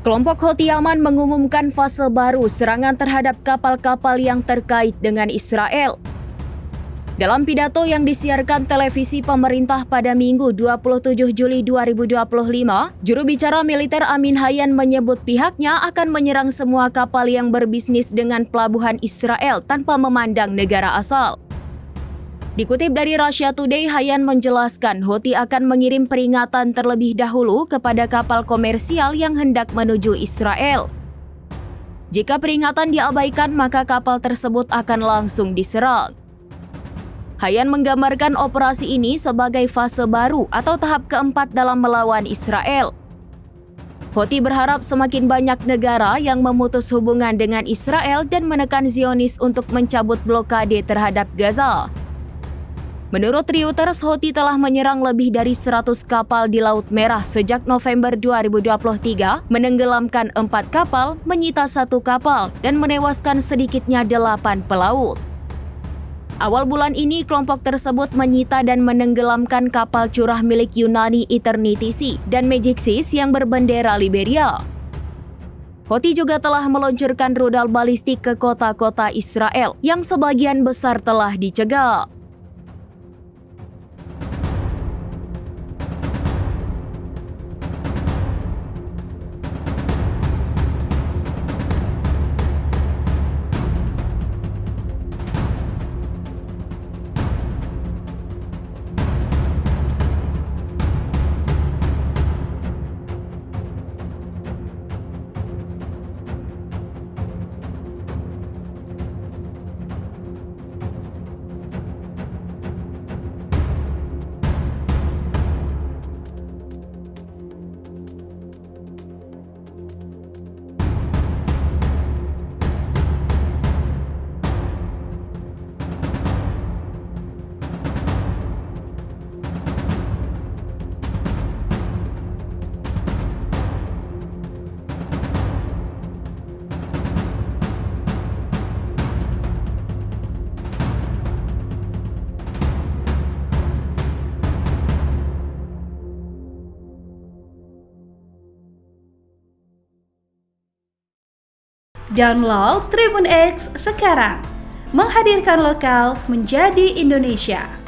Kelompok Houthi Yaman mengumumkan fase baru serangan terhadap kapal-kapal yang terkait dengan Israel. Dalam pidato yang disiarkan televisi pemerintah pada Minggu 27 Juli 2025, juru bicara militer Amin Hayyan menyebut pihaknya akan menyerang semua kapal yang berbisnis dengan pelabuhan Israel tanpa memandang negara asal. Dikutip dari Russia Today, Hayyan menjelaskan Houthi akan mengirim peringatan terlebih dahulu kepada kapal komersial yang hendak menuju Israel. Jika peringatan diabaikan, maka kapal tersebut akan langsung diserang. Hayyan menggambarkan operasi ini sebagai fase baru atau tahap keempat dalam melawan Israel. Houthi berharap semakin banyak negara yang memutus hubungan dengan Israel dan menekan Zionis untuk mencabut blokade terhadap Gaza. Menurut Reuters, Houthi telah menyerang lebih dari 100 kapal di Laut Merah sejak November 2023, menenggelamkan 4 kapal, menyita 1 kapal, dan menewaskan sedikitnya 8 pelaut. Awal bulan ini, kelompok tersebut menyita dan menenggelamkan kapal curah milik Yunani Eternity Sea dan Magic Seas yang berbendera Liberia. Houthi juga telah meluncurkan rudal balistik ke kota-kota Israel yang sebagian besar telah dicegah. Download Tribun X sekarang, menghadirkan lokal menjadi Indonesia.